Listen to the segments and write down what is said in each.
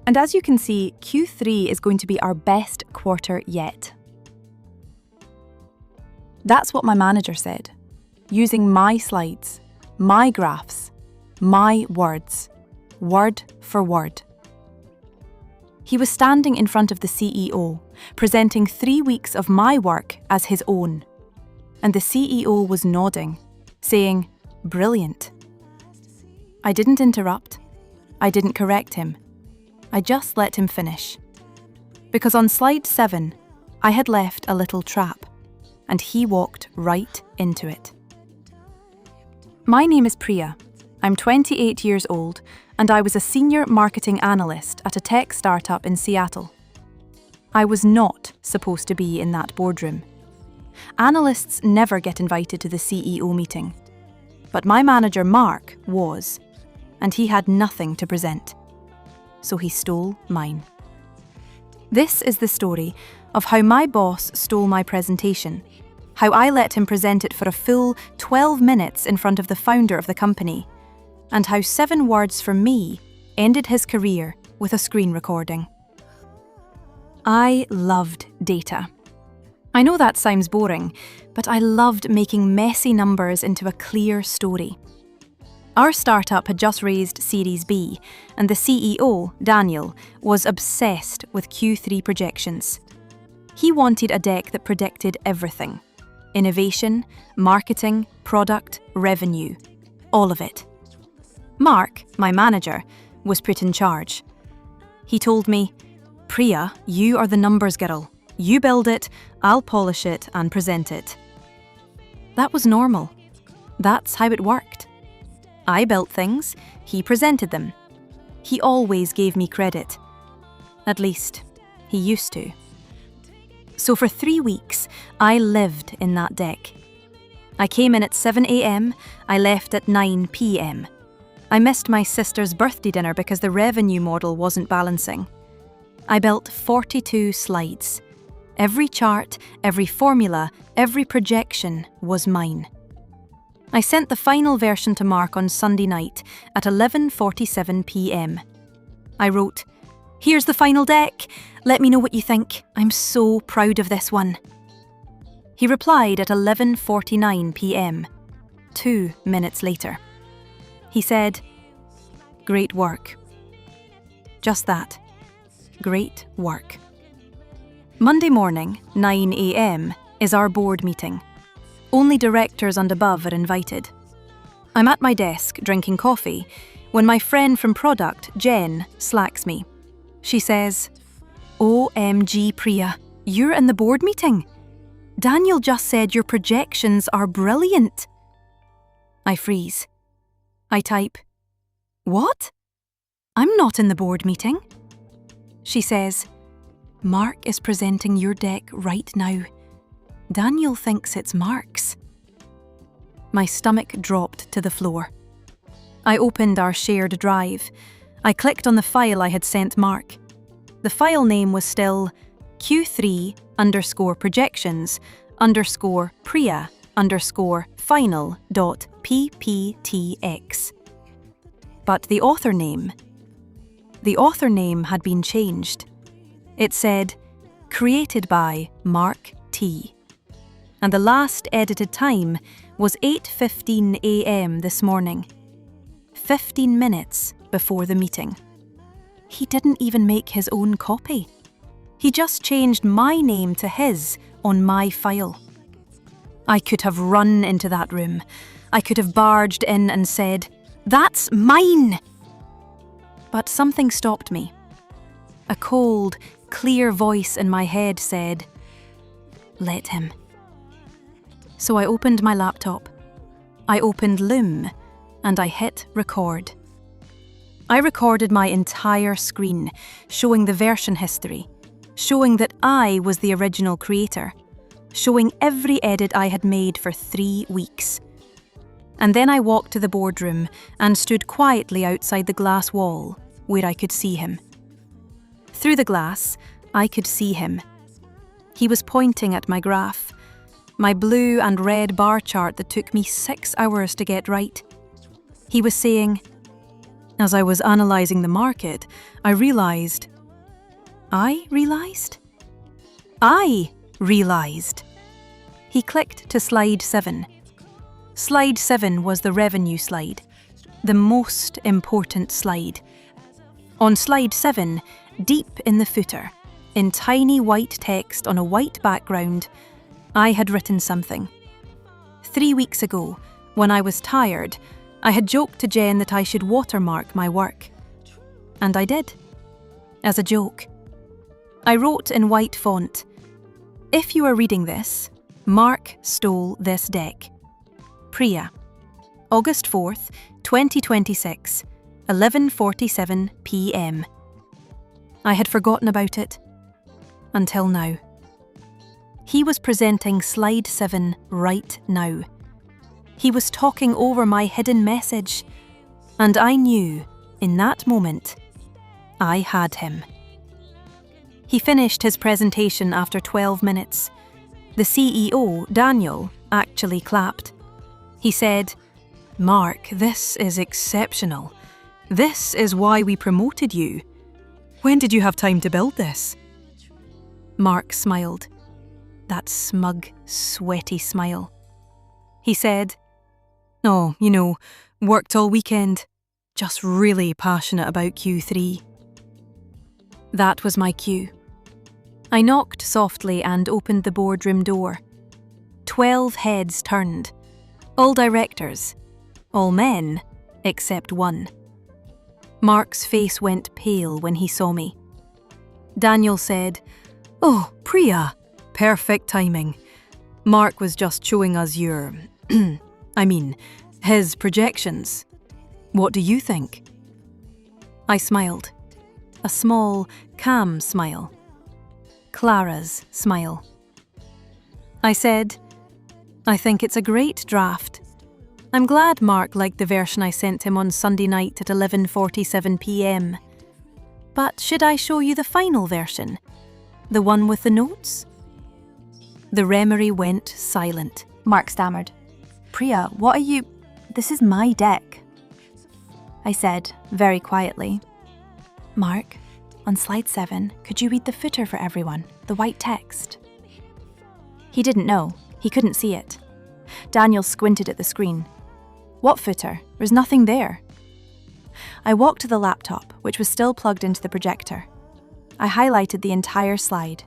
And as you can see, Q3 is going to be our best quarter yet. That's what my manager said, using my slides, my graphs, my words, word for word. He was standing in front of the CEO, presenting 3 weeks of my work as his own. And the CEO was nodding, saying, "Brilliant." I didn't interrupt. I didn't correct him. I just let him finish. Because on slide 7, I had left a little trap, and he walked right into it. My name is Priya. I'm 28 years old, and I was a senior marketing analyst at a tech startup in Seattle. I was not supposed to be in that boardroom. Analysts never get invited to the CEO meeting. But my manager, Mark, was, and he had nothing to present. So he stole mine. This is the story of how my boss stole my presentation, how I let him present it for a full 12 minutes in front of the founder of the company, and how 7 words from me ended his career with a screen recording. I loved data. I know that sounds boring, but I loved making messy numbers into a clear story. Our startup had just raised Series B, and the CEO, Daniel, was obsessed with Q3 projections. He wanted a deck that predicted everything: innovation, marketing, product, revenue, all of it. Mark, my manager, was put in charge. He told me, "Priya, you are the numbers girl. You build it, I'll polish it and present it." That was normal. That's how it worked. I built things, he presented them. He always gave me credit. At least, he used to. So for 3 weeks, I lived in that deck. I came in at 7 a.m, I left at 9 p.m. I missed my sister's birthday dinner because the revenue model wasn't balancing. I built 42 slides. Every chart, every formula, every projection was mine. I sent the final version to Mark on Sunday night at 11:47 p.m. I wrote, "Here's the final deck. Let me know what you think. I'm so proud of this one." He replied at 11:49 p.m, 2 minutes later. He said, "Great work." Just that. Great work. Monday morning, 9 a.m, is our board meeting. Only directors and above are invited. I'm at my desk drinking coffee when my friend from product, Jen, slacks me. She says, "OMG Priya, you're in the board meeting. Daniel just said your projections are brilliant." I freeze. I type, "What? I'm not in the board meeting." She says, "Mark is presenting your deck right now. Daniel thinks it's Mark's." My stomach dropped to the floor. I opened our shared drive. I clicked on the file I had sent Mark. The file name was still Q3_projections_Priya_final.pptx. But the author name had been changed. It said, "Created by Mark T." And the last edited time was 8:15 a.m. this morning, 15 minutes before the meeting. He didn't even make his own copy. He just changed my name to his on my file. I could have run into that room. I could have barged in and said, "That's mine!" But something stopped me. A cold, clear voice in my head said, "Let him." So I opened my laptop. I opened Loom, and I hit record. I recorded my entire screen, showing the version history, showing that I was the original creator, showing every edit I had made for 3 weeks. And then I walked to the boardroom and stood quietly outside the glass wall, where I could see him. Through the glass, I could see him. He was pointing at my graph, my blue and red bar chart that took me 6 hours to get right. He was saying, As I was analysing the market, I realised. He clicked to slide 7. Slide 7 was the revenue slide, the most important slide. On slide 7, deep in the footer, in tiny white text on a white background, I had written something. 3 weeks ago, when I was tired, I had joked to Jen that I should watermark my work. And I did. As a joke. I wrote in white font, "If you are reading this, Mark stole this deck. Priya, August 4th, 2026, 11:47 p.m. I had forgotten about it. Until now. He was presenting slide 7 right now. He was talking over my hidden message. And I knew, in that moment, I had him. He finished his presentation after 12 minutes. The CEO, Daniel, actually clapped. He said, "Mark, this is exceptional. This is why we promoted you. When did you have time to build this?" Mark smiled. That smug, sweaty smile. He said, "Oh, worked all weekend. Just really passionate about Q3. That was my cue. I knocked softly and opened the boardroom door. 12 heads turned. All directors. All men, except one. Mark's face went pale when he saw me. Daniel said, "Oh, Priya, perfect timing. Mark was just showing us his projections. What do you think?" I smiled. A small, calm smile. Clara's smile. I said, "I think it's a great draft. I'm glad Mark liked the version I sent him on Sunday night at 11:47 p.m. But should I show you the final version? The one with the notes?" The Remery went silent. Mark stammered. "Priya, what are you... This is my deck." I said, very quietly, "Mark, on slide 7, could you read the footer for everyone, the white text?" He didn't know. He couldn't see it. Daniel squinted at the screen. "What footer? There's nothing there." I walked to the laptop, which was still plugged into the projector. I highlighted the entire slide,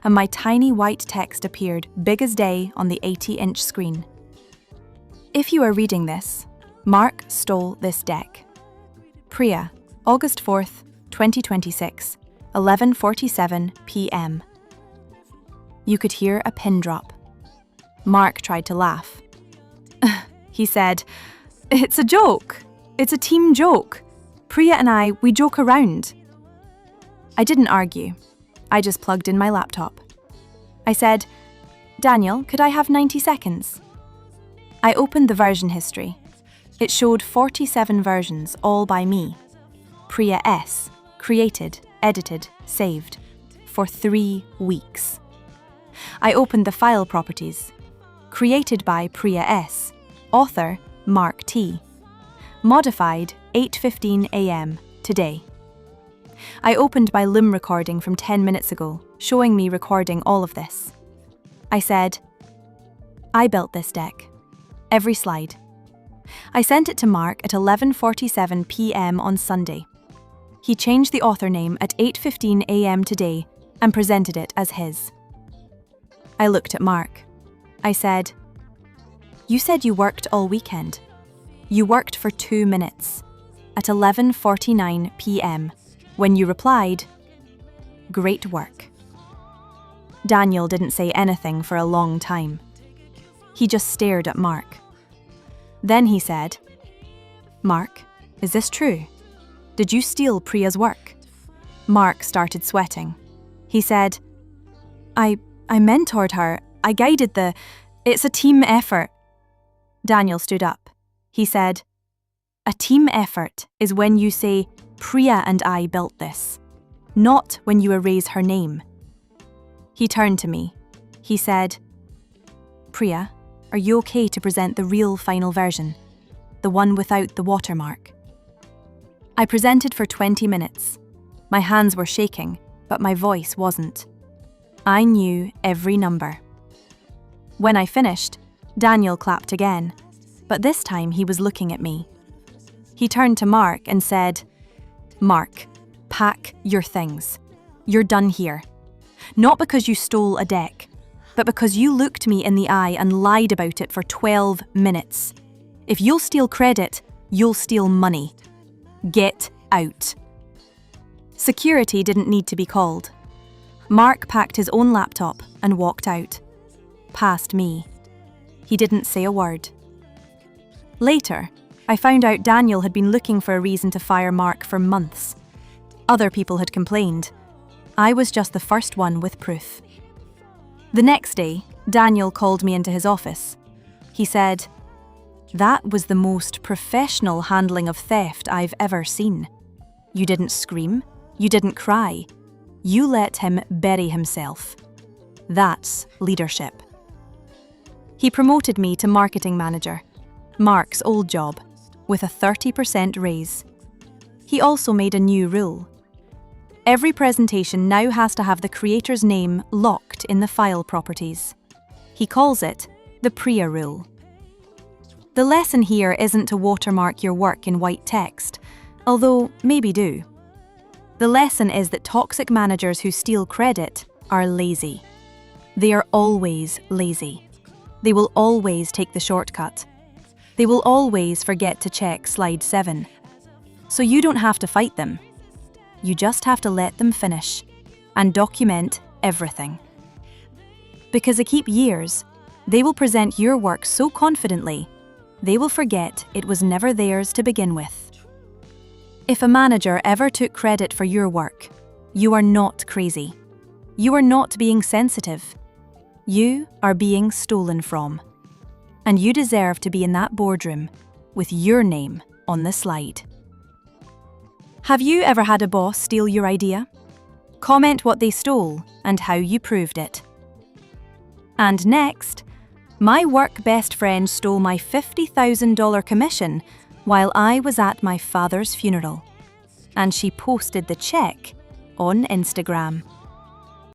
and my tiny white text appeared big as day on the 80-inch screen. "If you are reading this, Mark stole this deck. Priya, August 4th, 2026, 11:47 p.m. You could hear a pin drop. Mark tried to laugh. He said, "It's a joke. It's a team joke. Priya and we joke around." I didn't argue. I just plugged in my laptop. I said, "Daniel, could I have 90 seconds? I opened the version history. It showed 47 versions, all by me. Priya S. Created, edited, saved. For 3 weeks. I opened the file properties. Created by Priya S. Author, Mark T. Modified, 8:15 a.m. today. I opened my Loom recording from 10 minutes ago, showing me recording all of this. I said, I built this deck. Every slide. I sent it to Mark at 11:47 p.m. on Sunday. He changed the author name at 8:15 a.m. today and presented it as his. I looked at Mark. I said, You said you worked all weekend. You worked for 2 minutes, at 11:49 p.m, when you replied, Great work. Daniel didn't say anything for a long time. He just stared at Mark. Then he said, Mark, is this true? Did you steal Priya's work? Mark started sweating. He said, I mentored her. I guided it's a team effort. Daniel stood up. He said, a team effort is when you say, Priya and I built this, not when you erase her name. He turned to me. He said, Priya, are you okay to present the real final version? The one without the watermark? I presented for 20 minutes. My hands were shaking, but my voice wasn't. I knew every number. When I finished, Daniel clapped again, but this time he was looking at me. He turned to Mark and said, "Mark, pack your things. You're done here. Not because you stole a deck, but because you looked me in the eye and lied about it for 12 minutes. If you'll steal credit, you'll steal money. Get out." Security didn't need to be called. Mark packed his own laptop and walked out, past me. He didn't say a word. Later, I found out Daniel had been looking for a reason to fire Mark for months. Other people had complained. I was just the first one with proof. The next day, Daniel called me into his office. He said, "That was the most professional handling of theft I've ever seen. You didn't scream, you didn't cry. You let him bury himself. That's leadership." He promoted me to marketing manager, Mark's old job, with a 30% raise. He also made a new rule. Every presentation now has to have the creator's name locked in the file properties. He calls it the Priya rule. The lesson here isn't to watermark your work in white text, although maybe do. The lesson is that toxic managers who steal credit are lazy. They are always lazy. They will always take the shortcut. They will always forget to check slide 7. So you don't have to fight them. You just have to let them finish and document everything. Because to keep years, they will present your work so confidently, they will forget it was never theirs to begin with. If a manager ever took credit for your work, you are not crazy. You are not being sensitive. You are being stolen from. And you deserve to be in that boardroom with your name on the slide. Have you ever had a boss steal your idea? Comment what they stole and how you proved it. And next, my work best friend stole my $50,000 commission while I was at my father's funeral. And she posted the check on Instagram.